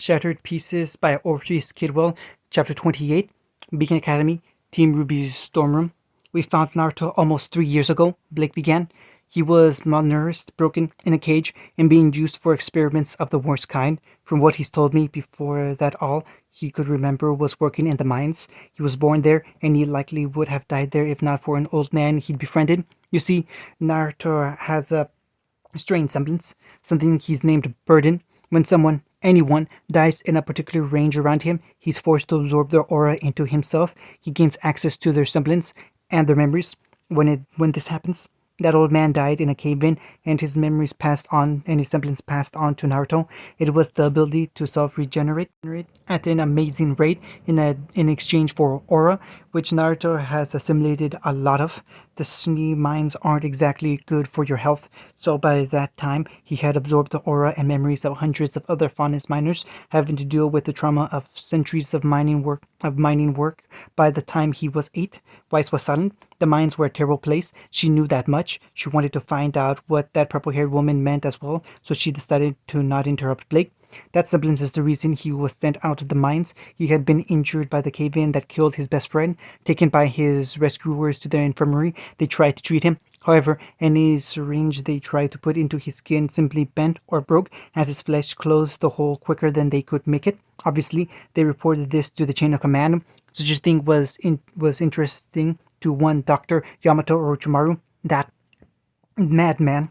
Shattered Pieces by Orpheus Kidwell, Chapter 28, Beacon Academy, Team Ruby's Storm Room. We found Naruto almost 3 years ago, Blake began. He was malnourished, broken, in a cage, and being used for experiments of the worst kind. From what he's told me before that, all he could remember was working in the mines. He was born there, and he likely would have died there if not for an old man he'd befriended. You see, Naruto has a strange semblance, something he's named Burden. When someone, anyone, dies in a particular range around him, he's forced to absorb their aura into himself. He gains access to their semblance and their memories. When this happens, that old man died in a cave-in, and his memories passed on, and his semblance passed on to Naruto. It was the ability to self-regenerate at an amazing rate in exchange for aura, which Naruto has assimilated a lot of. The Sni mines aren't exactly good for your health, so by that time he had absorbed the aura and memories of hundreds of other Faunus miners, having to deal with the trauma of centuries of mining work. By the time he was 8, Weiss was silent. The mines were a terrible place. She knew that much. She wanted to find out what that purple-haired woman meant as well, so she decided to not interrupt Blake. That semblance is the reason he was sent out of the mines. He had been injured by the cave-in that killed his best friend. Taken by his rescuers to the infirmary, they tried to treat him. However, any syringe they tried to put into his skin simply bent or broke, as his flesh closed the hole quicker than they could make it. Obviously, they reported this to the chain of command. Such a thing was interesting to one Dr. Yamato Orochimaru. That madman.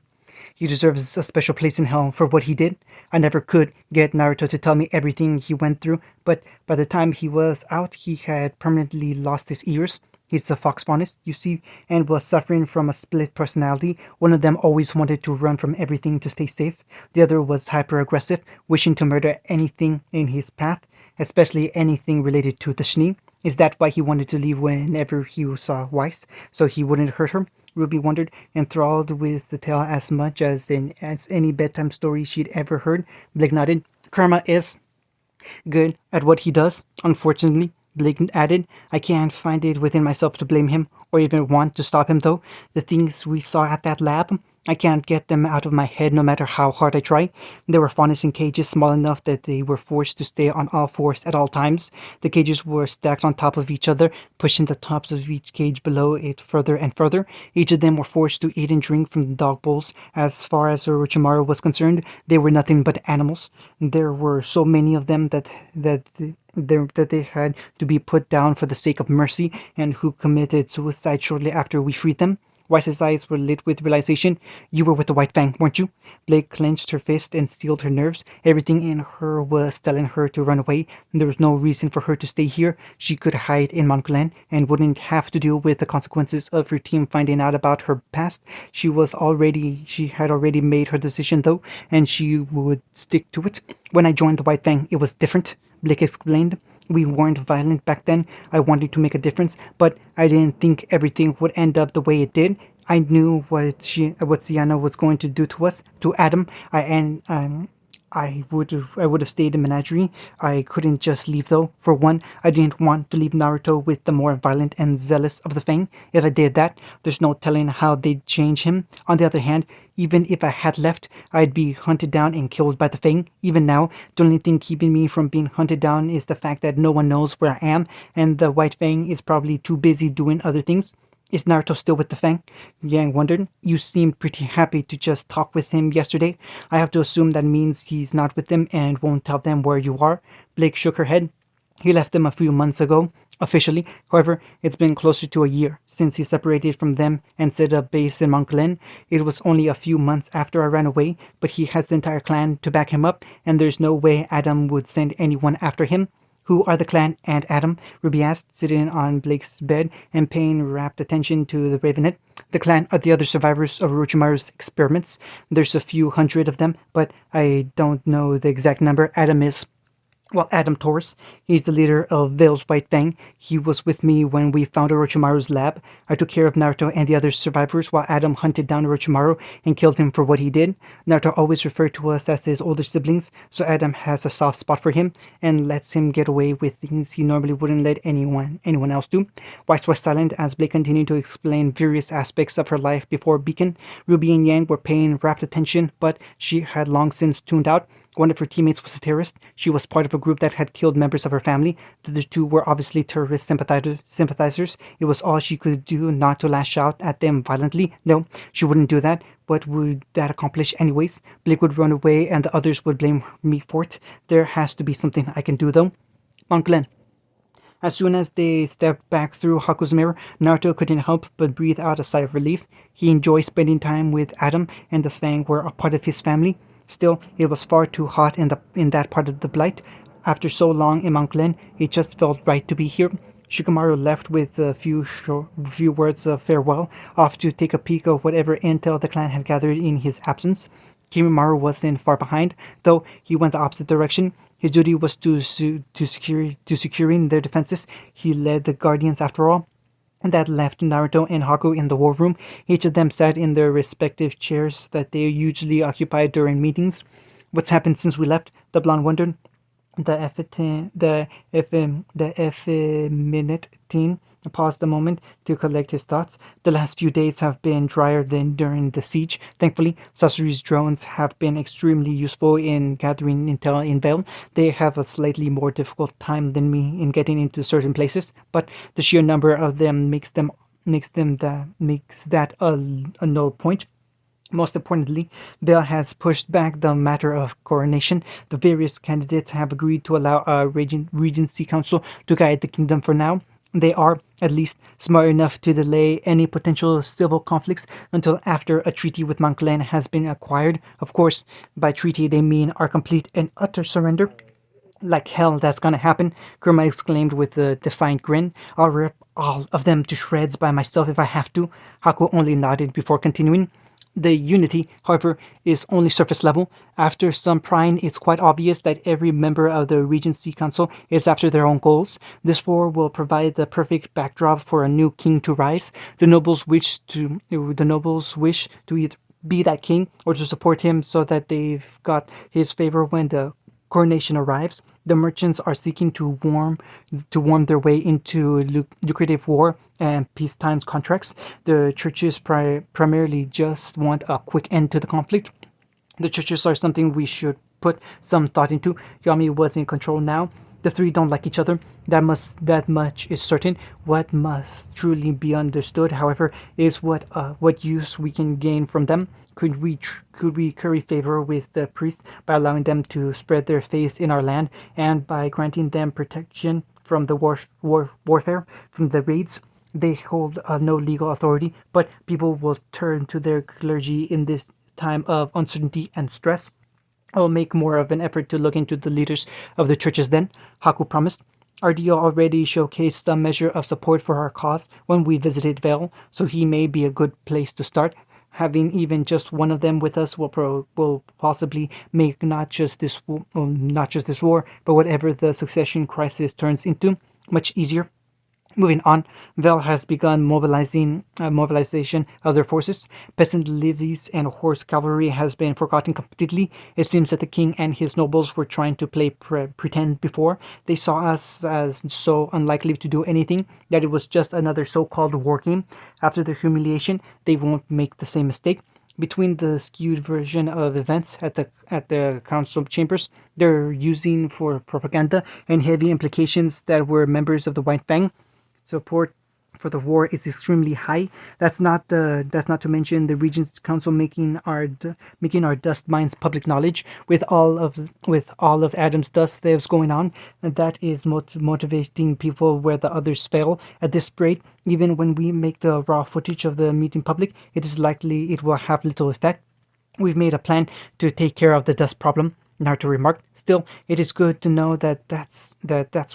He deserves a special place in hell for what he did. I never could get Naruto to tell me everything he went through, but by the time he was out, he had permanently lost his ears. He's a fox faunist, you see, and was suffering from a split personality. One of them always wanted to run from everything to stay safe. The other was hyper-aggressive, wishing to murder anything in his path, especially anything related to the Sni. Is that why he wanted to leave whenever he saw Weiss, so he wouldn't hurt her? Ruby wondered, enthralled with the tale as much as any bedtime story she'd ever heard. Blake nodded. Karma is good at what he does. Unfortunately, Blake added, I can't find it within myself to blame him, or even want to stop him though. The things we saw at that lab, I can't get them out of my head no matter how hard I try. There were faunus in cages small enough that they were forced to stay on all fours at all times. The cages were stacked on top of each other, pushing the tops of each cage below it further and further. Each of them were forced to eat and drink from the dog bowls. As far as Orochimaru was concerned, they were nothing but animals. There were so many of them that they had to be put down for the sake of mercy, and who committed suicide shortly after we freed them. Weiss's eyes were lit with realization. You were with the White Fang, weren't you? Blake clenched her fist and steeled her nerves. Everything in her was telling her to run away. There was no reason for her to stay here. She could hide in Mont Glen and wouldn't have to deal with the consequences of her team finding out about her past. She had already made her decision though, and she would stick to it. When I joined the White Fang, it was different, Blake explained. We weren't violent back then. I wanted to make a difference, but I didn't think everything would end up the way it did. I knew what Sienna was going to do to us, to Adam. I would have stayed in Menagerie. I couldn't just leave though. For one, I didn't want to leave Naruto with the more violent and zealous of the Fang. If I did that, there's no telling how they'd change him. On the other hand, even if I had left, I'd be hunted down and killed by the Fang. Even now, the only thing keeping me from being hunted down is the fact that no one knows where I am, and the White Fang is probably too busy doing other things. Is Naruto still with the Fang? Yang wondered. You seemed pretty happy to just talk with him yesterday. I have to assume that means he's not with them and won't tell them where you are. Blake shook her head. He left them a few months ago, officially. However, it's been closer to a year since he separated from them and set up base in Mont Glen. It was only a few months after I ran away, but he has the entire clan to back him up, and there's no way Adam would send anyone after him. Who are the clan and Adam? Ruby asked, sitting on Blake's bed and paying rapt attention to the ravenette. The clan are the other survivors of Orochimaru's experiments. There's a few hundred of them, but I don't know the exact number. Adam Taurus, he's the leader of Vale's White Fang. He was with me when we found Orochimaru's lab. I took care of Naruto and the other survivors while Adam hunted down Orochimaru and killed him for what he did. Naruto always referred to us as his older siblings, so Adam has a soft spot for him and lets him get away with things he normally wouldn't let anyone else do. Weiss was silent as Blake continued to explain various aspects of her life before Beacon. Ruby and Yang were paying rapt attention, but she had long since tuned out. One of her teammates was a terrorist. She was part of a group that had killed members of her family. The other two were obviously terrorist sympathizers. It was all she could do not to lash out at them violently. No, she wouldn't do that. What would that accomplish anyways? Blake would run away and the others would blame me for it. There has to be something I can do though. Mount Glen. As soon as they stepped back through Haku's mirror, Naruto couldn't help but breathe out a sigh of relief. He enjoyed spending time with Adam, and the Fang were a part of his family. Still, it was far too hot in that part of the Blight. After so long in Mount Glen, it just felt right to be here. Shikamaru left with a few words of farewell, off to take a peek of whatever intel the clan had gathered in his absence. Kimimaro wasn't far behind, though he went the opposite direction. His duty was to securing their defenses. He led the Guardians after all. And that left Naruto and Haku in the war room. Each of them sat in their respective chairs that they usually occupied during meetings. What's happened since we left? The blonde wondered. The effeminate teen paused a moment to collect his thoughts. The last few days have been drier than during the siege. Thankfully, Sasori's drones have been extremely useful in gathering intel in Vale. They have a slightly more difficult time than me in getting into certain places, but the sheer number of them makes that a null point. Most importantly, Bell has pushed back the matter of coronation. The various candidates have agreed to allow a regency council to guide the kingdom for now. They are, at least, smart enough to delay any potential civil conflicts until after a treaty with Mount Glen has been acquired. Of course, by treaty they mean our complete and utter surrender. Like hell that's gonna happen, Kurama exclaimed with a defiant grin. I'll rip all of them to shreds by myself if I have to. Haku only nodded before continuing. The unity, however, is only surface level. After some prying, it's quite obvious that every member of the Regency Council is after their own goals. This war will provide the perfect backdrop for a new king to rise. The nobles wish to either be that king or to support him so that they've got his favor when the coronation arrives. The merchants are seeking to warm their way into lucrative war and peacetime contracts. The churches primarily just want a quick end to the conflict. The churches are something we should put some thought into. Yami was in control now. The three don't like each other. That much is certain. What must truly be understood, however, is what use we can gain from them. Could we curry favor with the priests by allowing them to spread their faith in our land and by granting them protection from the warfare, from the raids? They hold no legal authority, but people will turn to their clergy in this time of uncertainty and stress. I will make more of an effort to look into the leaders of the churches then, Haku promised. Our deal already showcased some measure of support for our cause when we visited Vale, so he may be a good place to start. Having even just one of them with us will possibly make not just this war, but whatever the succession crisis turns into, much easier. Moving on, Vel has begun mobilization of their forces. Peasant levies and horse cavalry has been forgotten completely. It seems that the king and his nobles were trying to play pretend before. They saw us as so unlikely to do anything that it was just another so-called war game. After their humiliation, they won't make the same mistake. Between the skewed version of events at the council chambers they're using for propaganda and heavy implications that we're members of the White Fang, support for the war is extremely high. That's not to mention the Regents Council making our dust mines public knowledge with all of Adam's dust that's going on, and that is motivating people where the others fail. At this rate, even when we make the raw footage of the meeting public, it is likely it will have little effect. We've made a plan to take care of the dust problem, Naruto remarked. Still, it is good to know that's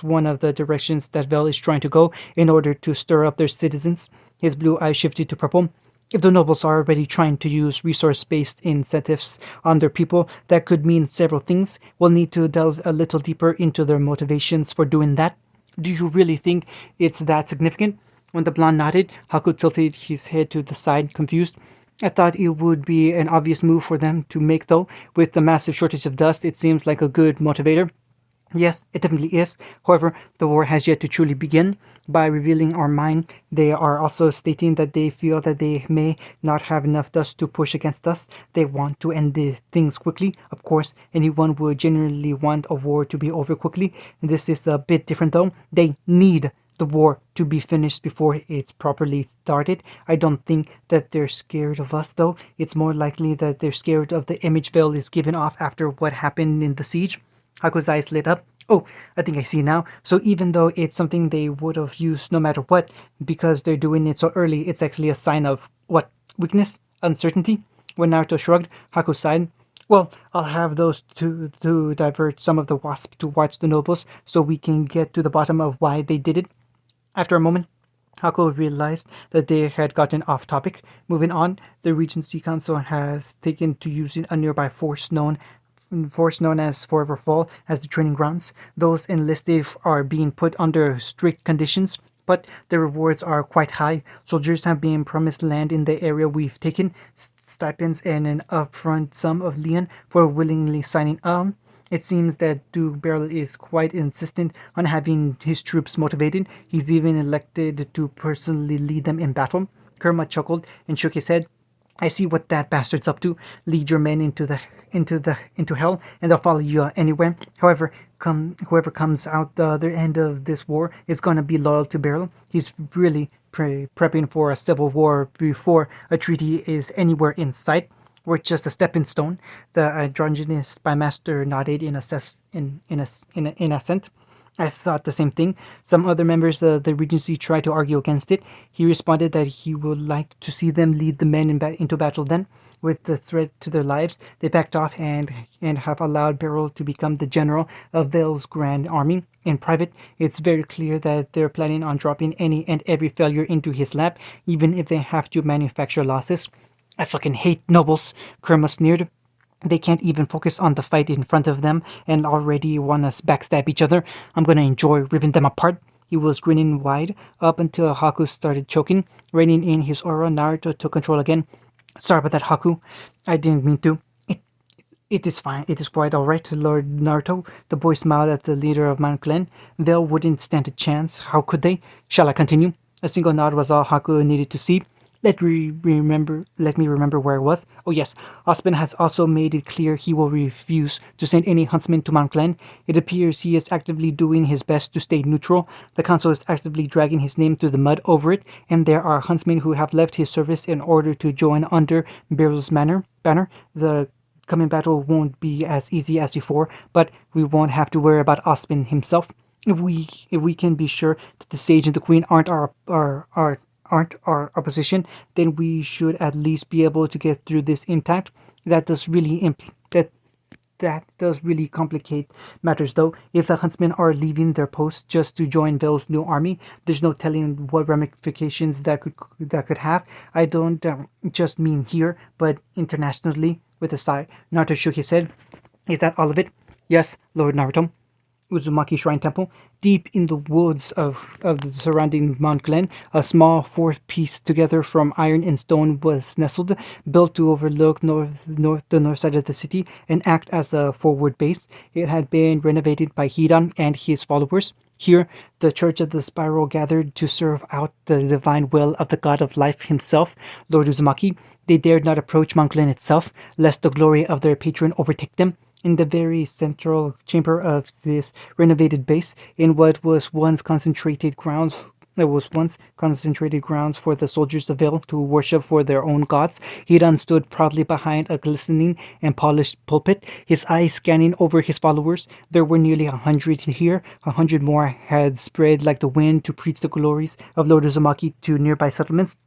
one of the directions that Vel is trying to go in order to stir up their citizens. His blue eyes shifted to purple. If the nobles are already trying to use resource-based incentives on their people, that could mean several things. We'll need to delve a little deeper into their motivations for doing that. Do you really think it's that significant? When the blonde nodded, Haku tilted his head to the side, confused. I thought it would be an obvious move for them to make, though. With the massive shortage of dust, it seems like a good motivator. Yes, it definitely is. However, the war has yet to truly begin. By revealing our mind, they are also stating that they feel that they may not have enough dust to push against us. They want to end the things quickly. Of course, anyone would genuinely want a war to be over quickly. And this is a bit different though. They need the war to be finished before it's properly started. I don't think that they're scared of us though. It's more likely that they're scared of the image Veil is given off after what happened in the siege. Haku's eyes lit up. Oh, I think I see now. So even though it's something they would have used no matter what, because they're doing it so early, it's actually a sign of what? Weakness? Uncertainty? When Naruto shrugged, Haku sighed. Well, I'll have those to divert some of the wasp to watch the nobles so we can get to the bottom of why they did it. After a moment, Haku realized that they had gotten off topic. Moving on, the Regency Council has taken to using a nearby force known as Forever Fall as the training grounds. Those enlisted are being put under strict conditions, but the rewards are quite high. Soldiers have been promised land in the area we've taken, stipends, and an upfront sum of lien for willingly signing on. It seems that Duke Beryl is quite insistent on having his troops motivated. He's even elected to personally lead them in battle. Kerma chuckled and shook his head. I see what that bastard's up to. Lead your men into hell, and they'll follow you anywhere. However, whoever comes out the other end of this war is gonna be loyal to Beryl. He's really prepping for a civil war before a treaty is anywhere in sight. We're just a stepping stone. The androgynous spymaster nodded in assent. I thought the same thing. Some other members of the Regency tried to argue against it. He responded that he would like to see them lead the men into battle then. With the threat to their lives, they backed off and have allowed Beryl to become the general of Vale's Grand Army. In private, it's very clear that they're planning on dropping any and every failure into his lap, even if they have to manufacture losses. I fucking hate nobles, Kerma sneered. They can't even focus on the fight in front of them and already want us backstab each other. I'm gonna enjoy ripping them apart. He was grinning wide up until Haku started choking. Reining in his aura, Naruto took control again. Sorry about that, Haku. I didn't mean to. It is fine. It is quite alright, Lord Naruto. The boy smiled at the leader of Mount Glen. Vale wouldn't stand a chance. How could they? Shall I continue? A single nod was all Haku needed to see. Let me remember where I was. Oh yes, Osman has also made it clear he will refuse to send any huntsmen to Mount Glen. It appears he is actively doing his best to stay neutral. The council is actively dragging his name through the mud over it, and there are huntsmen who have left his service in order to join under Beryl's banner. The coming battle won't be as easy as before, but we won't have to worry about Osman himself. If we can be sure that the sage and the queen aren't our opposition, then we should at least be able to get through this intact. That does really that does really complicate matters though. If the huntsmen are leaving their posts just to join Vale's new army, there's no telling what ramifications that could have. I don't just mean here, but internationally. With a sigh, Naruto shook his head. Is that all of it? Yes, Lord Naruto. Uzumaki Shrine Temple. Deep in the woods of the surrounding Mount Glen, a small fort pieced together from iron and stone was nestled, built to overlook the north side of the city and act as a forward base. It had been renovated by Hidan and his followers. Here, the Church of the Spiral gathered to serve out the divine will of the god of life himself, Lord Uzumaki. They dared not approach Mount Glen itself, lest the glory of their patron overtake them. In the very central chamber of this renovated base, in what was once concentrated grounds for the soldiers of Vale to worship for their own gods, Hidan stood proudly behind a glistening and polished pulpit, his eyes scanning over his followers. There were nearly 100 here. 100 more had spread like the wind to preach the glories of Lord Uzumaki to nearby settlements.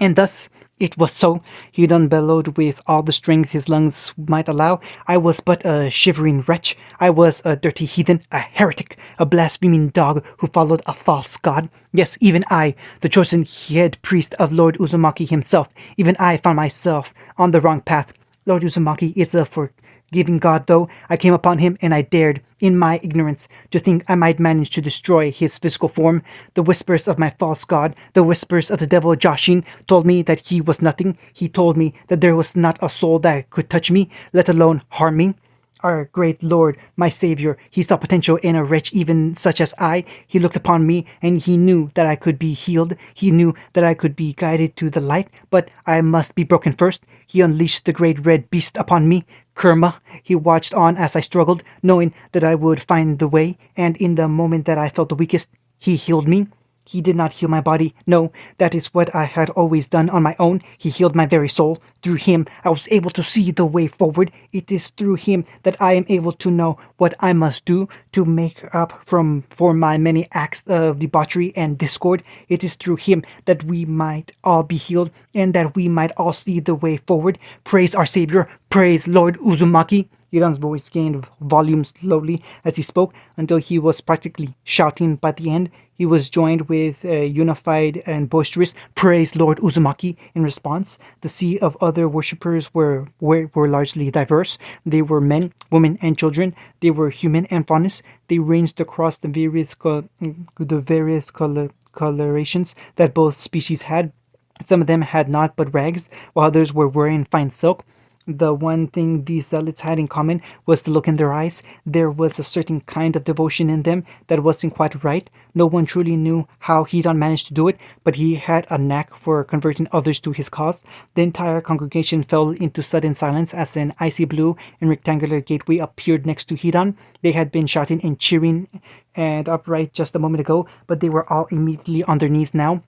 And thus it was so. Hidan bellowed with all the strength his lungs might allow. I was but a shivering wretch. I was a dirty heathen, a heretic, a blaspheming dog who followed a false god. Yes, even I, the chosen head priest of Lord Uzumaki himself, even I found myself on the wrong path. Lord Uzumaki is a forgiving god, though. I came upon him and I dared, in my ignorance, to think I might manage to destroy his physical form. The whispers of my false god, the whispers of the devil Joshin, told me that he was nothing. He told me that there was not a soul that could touch me, let alone harm me. Our great Lord, my Savior, he saw potential in a wretch even such as I. He looked upon me and he knew that I could be healed. He knew that I could be guided to the light, but I must be broken first. He unleashed the great red beast upon me. Kurma. He watched on as I struggled, knowing that I would find the way, and in the moment that I felt the weakest, he healed me. He did not heal my body. No, that is what I had always done on my own. He healed my very soul. Through him, I was able to see the way forward. It is through him that I am able to know what I must do to make up for my many acts of debauchery and discord. It is through him that we might all be healed and that we might all see the way forward. Praise our Savior. Praise Lord Uzumaki. Hiran's voice gained volume slowly as he spoke until he was practically shouting by the end. He was joined with a unified and boisterous "Praise Lord Uzumaki" in response. The sea of other worshippers were largely diverse. They were men, women, and children. They were human and faunus. They ranged across the various colorations that both species had. Some of them had naught but rags, while others were wearing fine silk. The one thing these zealots had in common was the look in their eyes. There was a certain kind of devotion in them that wasn't quite right. No one truly knew how Hedon managed to do it, but he had a knack for converting others to his cause. The entire congregation fell into sudden silence as an icy blue and rectangular gateway appeared next to Hedon. They had been shouting and cheering and upright just a moment ago, but they were all immediately on their knees now.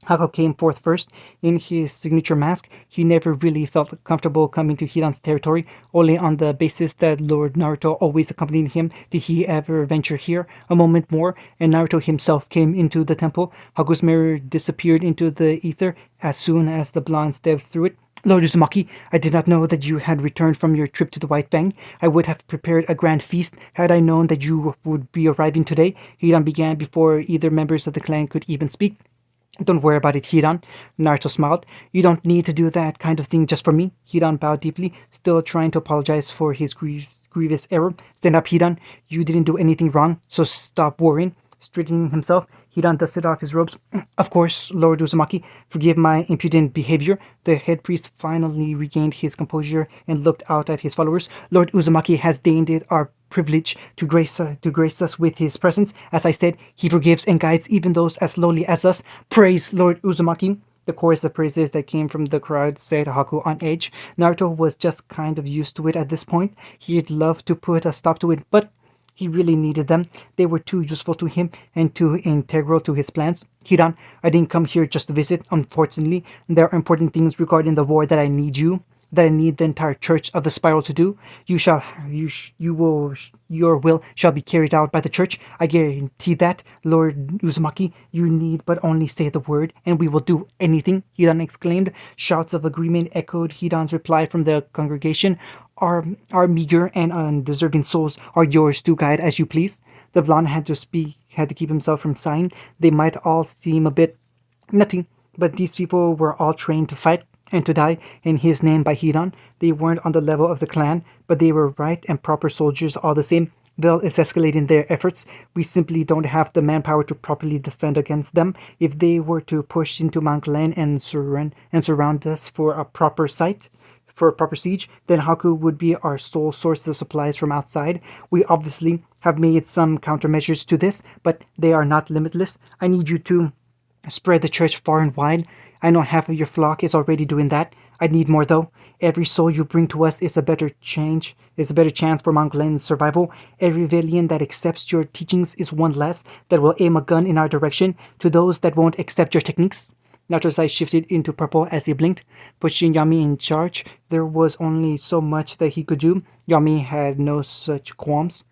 Hako came forth first. In his signature mask, he never really felt comfortable coming to Hiran's territory. Only on the basis that Lord Naruto always accompanied him did he ever venture here. A moment more, and Naruto himself came into the temple. Haku's mirror disappeared into the ether as soon as the blonde stepped through it. Lord Uzumaki, I did not know that you had returned from your trip to the White Fang. I would have prepared a grand feast had I known that you would be arriving today. Hiran began before either members of the clan could even speak. Don't worry about it, Hiran. Naruto smiled. You don't need to do that kind of thing just for me. Hiran bowed deeply, still trying to apologize for his grievous error. Stand up, Hiran. You didn't do anything wrong, so stop worrying. Straightening himself, Hiran dusted off his robes. Of course, Lord Uzumaki, forgive my impudent behavior. The head priest finally regained his composure and looked out at his followers. Lord Uzumaki has deigned it our privilege to grace us with his presence. As I said, he forgives and guides even those as lowly as us. Praise Lord Uzumaki. The chorus of praises that came from the crowd set Haku on edge. Naruto was just kind of used to it at this point. He'd love to put a stop to it, but he really needed them. They were too useful to him and too integral to his plans. Hiran, I didn't come here just to visit. Unfortunately, there are important things regarding the war that I need the entire Church of the Spiral to do. Your will shall be carried out by the Church. I guarantee that, Lord Uzumaki. You need but only say the word, and we will do anything, Hidan exclaimed. Shouts of agreement echoed Hidan's reply from the congregation. Our meager and undeserving souls are yours to guide as you please. The blonde had to keep himself from sighing. They might all seem a bit nothing, but these people were all trained to fight and to die in his name by Hidan. They weren't on the level of the clan, but they were right and proper soldiers all the same. Vel is escalating their efforts. We simply don't have the manpower to properly defend against them. If they were to push into Mount Glen and surround us for a proper siege, then Haku would be our sole source of supplies from outside. We obviously have made some countermeasures to this, but they are not limitless. I need you to spread the church far and wide. I know half of your flock is already doing that. I need more though. Every soul you bring to us is a better chance for Mount Glen's survival. Every Valian that accepts your teachings is one less that will aim a gun in our direction. To those that won't accept your techniques, Naruto's eyes shifted into purple as he blinked. Pushing Yami in charge, there was only so much that he could do. Yami had no such qualms.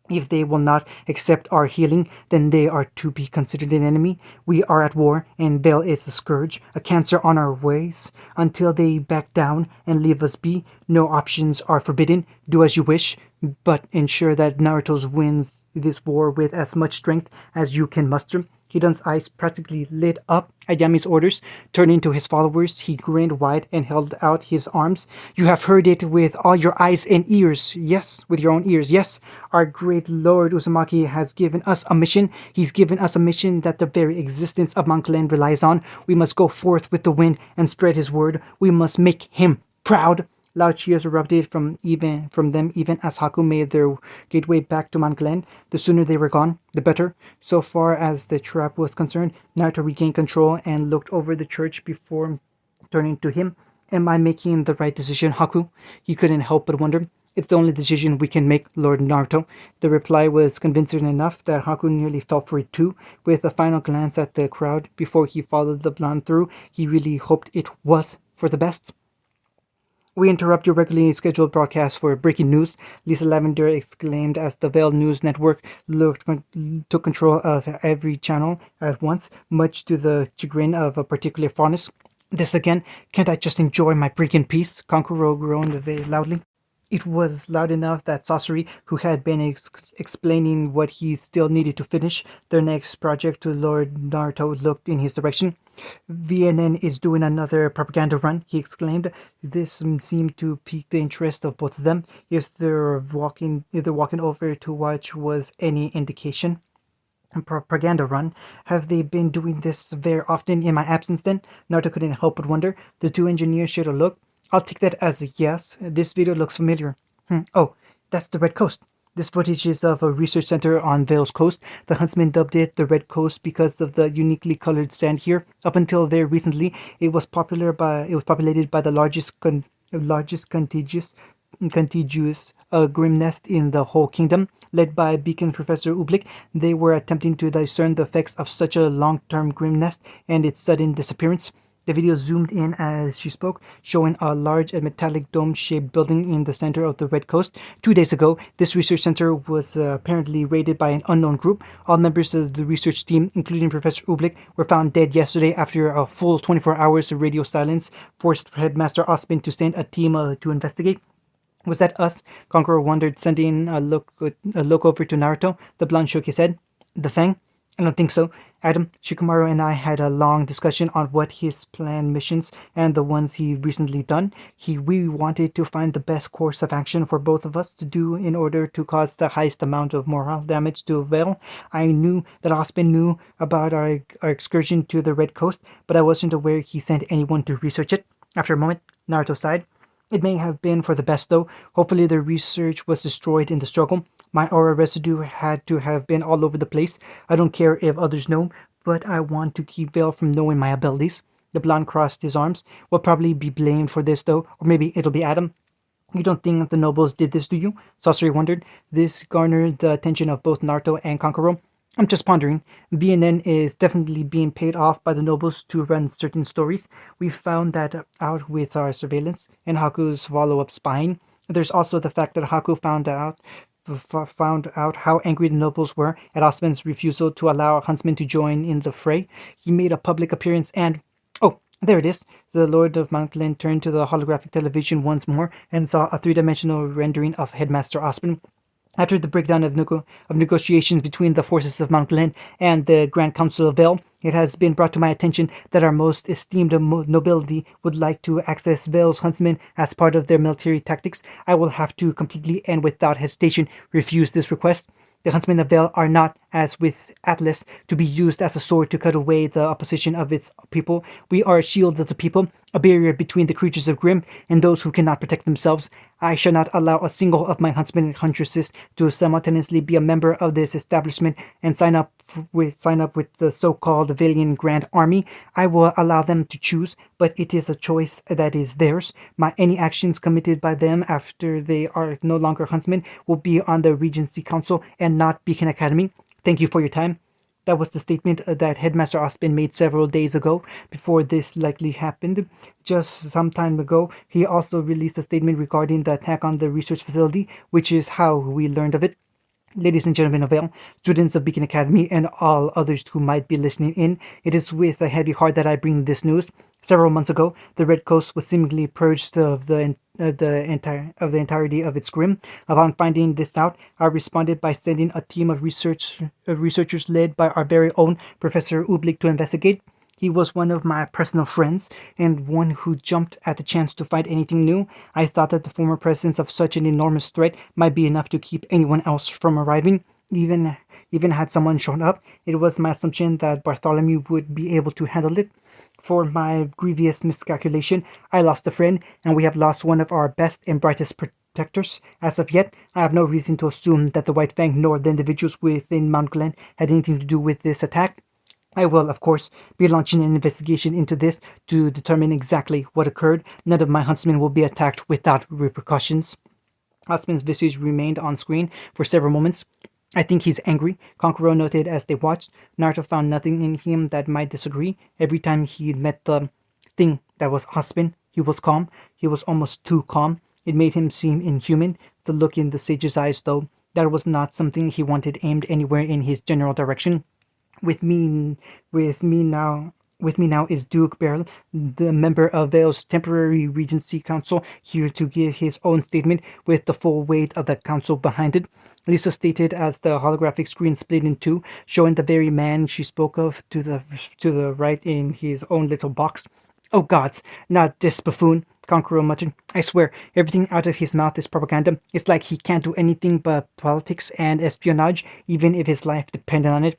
If they will not accept our healing, then they are to be considered an enemy. We are at war, and Bel is a scourge, a cancer on our ways. Until they back down and leave us be, no options are forbidden. Do as you wish, but ensure that Naruto wins this war with as much strength as you can muster. Hidan's eyes practically lit up at Yami's orders. Turning to his followers, he grinned wide and held out his arms. You have heard it with all your eyes and ears. Yes, with your own ears. Yes, our great Lord Uzumaki has given us a mission. He's given us a mission that the very existence of Mount Glen relies on. We must go forth with the wind and spread his word. We must make him proud. Loud cheers erupted from them even as Haku made their gateway back to Mount Glen. The sooner they were gone, the better. So far as the trap was concerned, Naruto regained control and looked over the church before turning to him. Am I making the right decision, Haku? He couldn't help but wonder. It's the only decision we can make, Lord Naruto. The reply was convincing enough that Haku nearly fell for it too. With a final glance at the crowd before he followed the blonde through, he really hoped it was for the best. We interrupt your regularly scheduled broadcast for breaking news, Lisa Lavender exclaimed as the Veil News Network took control of every channel at once, much to the chagrin of a particular fondness. This again? Can't I just enjoy my break in peace? Kankuro groaned very loudly. It was loud enough that Sasori, who had been explaining what he still needed to finish their next project to Lord Naruto, looked in his direction. VNN is doing another propaganda run, he exclaimed. This seemed to pique the interest of both of them. If their walking over to watch was any indication. Propaganda run. Have they been doing this very often in my absence then? Naruto couldn't help but wonder. The two engineers shared a look. I'll take that as a yes. This video looks familiar. Oh, that's the Red Coast. This footage is of a research center on Vale's coast. The huntsman dubbed it the Red Coast because of the uniquely colored sand here. Up until very recently, it was populated by the largest contiguous grim nest in the whole kingdom. Led by Beacon Professor Ublik, they were attempting to discern the effects of such a long-term grim nest and its sudden disappearance. The video zoomed in as she spoke, showing a large and metallic dome-shaped building in the center of the Red Coast. 2 days ago, this research center was apparently raided by an unknown group. All members of the research team, including Professor Ublik, were found dead yesterday after a full 24 hours of radio silence forced Headmaster Ospin to send a team to investigate. Was that us? Conqueror wondered, sending a look over to Naruto. The blonde shook his head. The Fang? I don't think so. Adam, Shikamaru and I had a long discussion on what his planned missions and the ones he recently done. We wanted to find the best course of action for both of us to do in order to cause the highest amount of moral damage to Vale. I knew that Ospin knew about our excursion to the Red Coast, but I wasn't aware he sent anyone to research it. After a moment, Naruto sighed. It may have been for the best, though. Hopefully the research was destroyed in the struggle. My aura residue had to have been all over the place. I don't care if others know, but I want to keep Vale from knowing my abilities. The blonde crossed his arms. We'll probably be blamed for this, though, or maybe it'll be Adam. You don't think the nobles did this, do you? Sasori wondered. This garnered the attention of both Naruto and Kankuro. I'm just pondering. BNN is definitely being paid off by the nobles to run certain stories. We found that out with our surveillance and Haku's follow-up spying. There's also the fact that Haku found out how angry the nobles were at Osman's refusal to allow Huntsman to join in the fray. He made a public appearance and... Oh, there it is. The Lord of Mount Glen turned to the holographic television once more and saw a three-dimensional rendering of Headmaster Osman. After the breakdown of negotiations between the forces of Mount Glen and the Grand Council of Vale, it has been brought to my attention that our most esteemed nobility would like to access Vale's huntsmen as part of their military tactics. I will have to completely and without hesitation refuse this request. The huntsmen of Vale are not, as with Atlas, to be used as a sword to cut away the opposition of its people. We are a shield of the people, a barrier between the creatures of Grimm and those who cannot protect themselves. I shall not allow a single of my huntsmen and huntresses to simultaneously be a member of this establishment and sign up with the so-called Valiant Grand Army. I will allow them to choose, but it is a choice that is theirs. Any actions committed by them after they are no longer huntsmen will be on the Regency Council and not Beacon Academy. Thank you for your time. That was the statement that Headmaster Ospin made several days ago, before this likely happened. Just some time ago, he also released a statement regarding the attack on the research facility, which is how we learned of it. Ladies and gentlemen of Vale, students of Beacon Academy, and all others who might be listening in, it is with a heavy heart that I bring this news. Several months ago, the Red Coast was seemingly purged of the entirety of its grim. Upon finding this out, I responded by sending a team of researchers led by our very own Professor Ublik to investigate. He was one of my personal friends, and one who jumped at the chance to find anything new. I thought that the former presence of such an enormous threat might be enough to keep anyone else from arriving. Even had someone shown up, it was my assumption that Bartholomew would be able to handle it. For my grievous miscalculation, I lost a friend, and we have lost one of our best and brightest protectors. As of yet, I have no reason to assume that the White Fang nor the individuals within Mount Glen had anything to do with this attack. I will, of course, be launching an investigation into this to determine exactly what occurred. None of my huntsmen will be attacked without repercussions. Osman's visage remained on screen for several moments. I think he's angry, Konkoro noted as they watched. Naruto found nothing in him that might disagree. Every time he met the thing that was Osman, he was calm. He was almost too calm. It made him seem inhuman. The look in the sage's eyes, though, that was not something he wanted aimed anywhere in his general direction. With me, with me now is Duke Beryl, the member of Vale's temporary Regency Council, here to give his own statement with the full weight of the council behind it. Lisa stated as the holographic screen split in two, showing the very man she spoke of to the right in his own little box. Oh gods, not this buffoon, Konkoro muttered. I swear, everything out of his mouth is propaganda. It's like he can't do anything but politics and espionage, even if his life depended on it.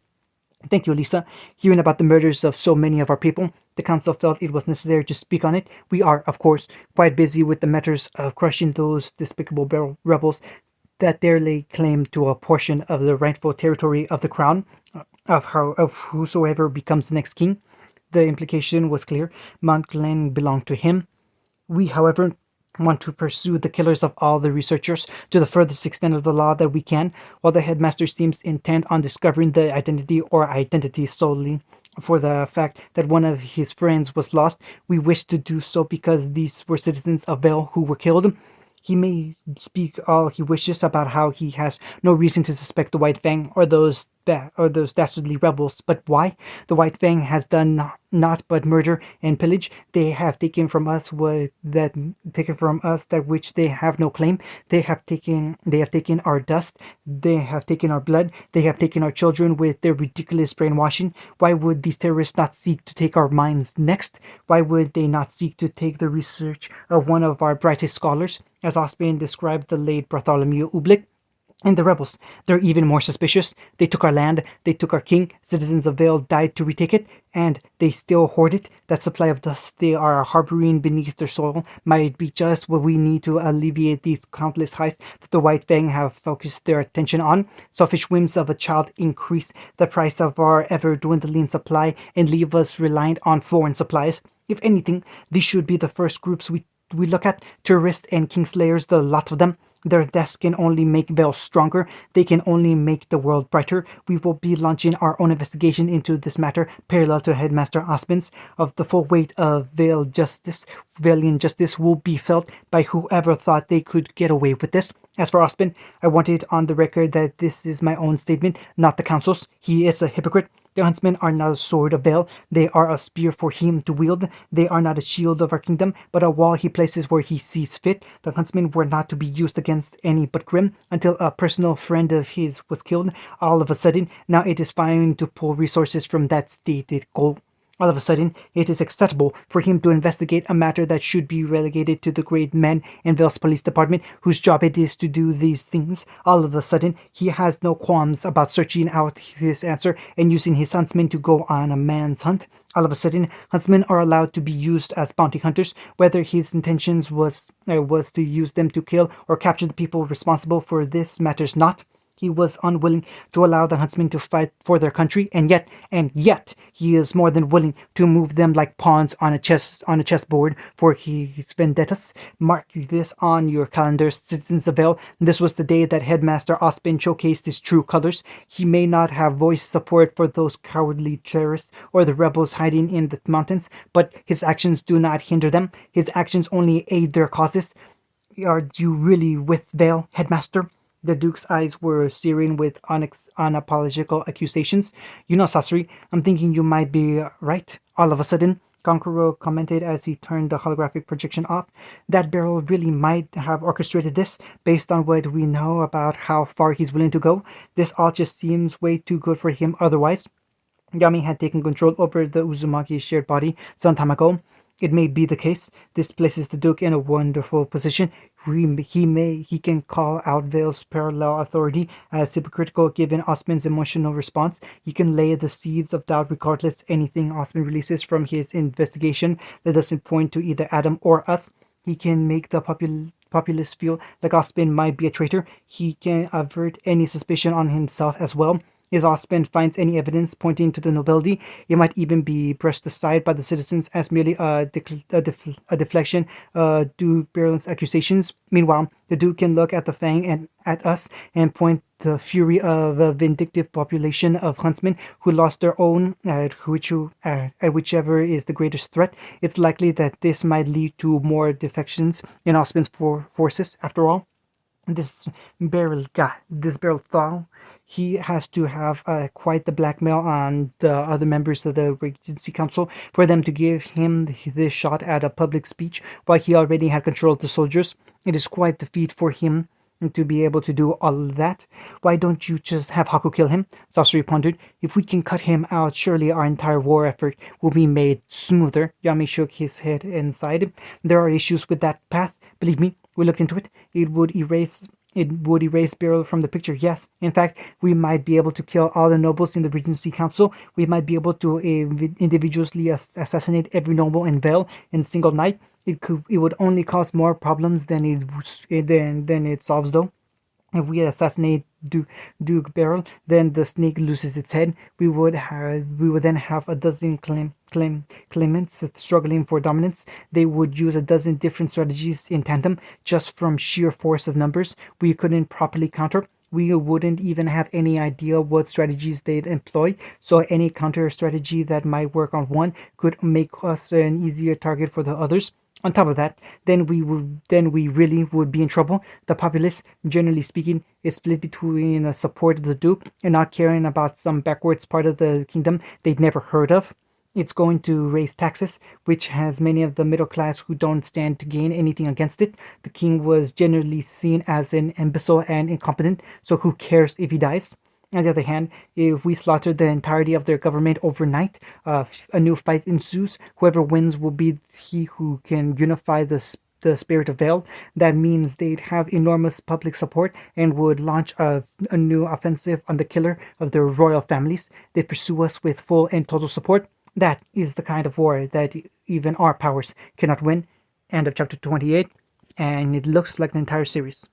Thank you, Lisa. Hearing about the murders of so many of our people, the council felt it was necessary to speak on it. We are, of course, quite busy with the matters of crushing those despicable rebels that dare lay claim to a portion of the rightful territory of the crown, of whosoever becomes the next king. The implication was clear. Mount Glen belonged to him. We, however, want to pursue the killers of all the researchers to the furthest extent of the law that we can, while the headmaster seems intent on discovering the identity or identities solely for the fact that one of his friends was lost. We wish to do so because these were citizens of Vale who were killed. He may speak all he wishes about how he has no reason to suspect the White Fang or those dastardly rebels, but why? The White Fang has done not but murder and pillage. They have taken from us that which they have no claim. They have taken our dust. They have taken our blood. They have taken our children with their ridiculous brainwashing. Why would these terrorists not seek to take our minds next? Why would they not seek to take the research of one of our brightest scholars, as Osman described the late Bartholomew Ooblik? And the rebels, they're even more suspicious. They took our land, they took our king, citizens of Vale died to retake it, and they still hoard it. That supply of dust they are harboring beneath their soil might be just what we need to alleviate these countless heists that the White Fang have focused their attention on. Selfish whims of a child increase the price of our ever-dwindling supply and leave us reliant on foreign supplies. If anything, these should be the first groups we look at. Terrorists and kingslayers, the lot of them. Their deaths can only make Vale stronger. They can only make the world brighter. We will be launching our own investigation into this matter, parallel to Headmaster Osmond's. Of the full weight of Valian justice will be felt by whoever thought they could get away with this. As for Osmond, I want it on the record that this is my own statement, not the council's. He is a hypocrite. The huntsmen are not a sword of Vale. They are a spear for him to wield. They are not a shield of our kingdom, but a wall he places where he sees fit. The huntsmen were not to be used against any but Grimm until a personal friend of his was killed. All of a sudden, now it is fine to pull resources from that stated goal. All of a sudden, it is acceptable for him to investigate a matter that should be relegated to the great men in Vale's police department, whose job it is to do these things. All of a sudden, he has no qualms about searching out his answer and using his huntsmen to go on a man's hunt. All of a sudden, huntsmen are allowed to be used as bounty hunters, whether his intentions was to use them to kill or capture the people responsible for this matters not. He was unwilling to allow the huntsmen to fight for their country, and yet, he is more than willing to move them like pawns on a chessboard for his vendettas. Mark this on your calendars, citizens of Vale. This was the day that Headmaster Ospen showcased his true colors. He may not have voiced support for those cowardly terrorists or the rebels hiding in the mountains, but his actions do not hinder them. His actions only aid their causes. Are you really with Vale, Headmaster? The Duke's eyes were searing with unapologetic accusations. You know, Sasori, I'm thinking you might be right. All of a sudden, Konkoro commented as he turned the holographic projection off. That Beryl really might have orchestrated this, based on what we know about how far he's willing to go. This all just seems way too good for him otherwise. Yami had taken control over the Uzumaki's shared body some time ago. it may be the case. This places the Duke in a wonderful position. He can call out Vale's parallel authority as hypocritical given Osman's emotional response. He can lay the seeds of doubt regardless anything Osman releases from his investigation that doesn't point to either Adam or us. He can make the populace feel like Osman might be a traitor. He can avert any suspicion on himself as well. If Osman finds any evidence pointing to the nobility, it might even be brushed aside by the citizens as merely a deflection to Berlin's accusations. Meanwhile, the Duke can look at the Fang and at us and point the fury of a vindictive population of huntsmen who lost their own at whichever is the greatest threat. It's likely that this might lead to more defections in Osman's forces. After all, this barrel thaw, he has to have quite the blackmail on the other members of the Regency Council for them to give him this shot at a public speech while he already had control of the soldiers. It is quite the feat for him to be able to do all that. Why don't you just have Haku kill him? Sasori pondered. If we can cut him out, surely our entire war effort will be made smoother. Yami shook his head and sighed. There are issues with that path. Believe me, we looked into it. It would erase Beryl from the picture, yes. In fact, we might be able to kill all the nobles in the Regency Council. We might be able to individually assassinate every noble in Vale in a single night. It would only cause more problems than it solves, though. If we assassinate Duke Beryl, then the snake loses its head. We would then have a dozen claimants struggling for dominance. They would use a dozen different strategies in tandem, just from sheer force of numbers. We couldn't properly counter. We wouldn't even have any idea what strategies they'd employ. So any counter strategy that might work on one could make us an easier target for the others. On top of that, then we really would be in trouble. The populace, generally speaking, is split between the support of the Duke and not caring about some backwards part of the kingdom they'd never heard of. It's going to raise taxes, which has many of the middle class who don't stand to gain anything against it. The king was generally seen as an imbecile and incompetent, so who cares if he dies? On the other hand, if we slaughter the entirety of their government overnight, a new fight ensues. Whoever wins will be he who can unify the spirit of Vale. That means they'd have enormous public support and would launch a new offensive on the killer of their royal families. They'd pursue us with full and total support. That is the kind of war that even our powers cannot win. End of chapter 28, and it looks like the entire series.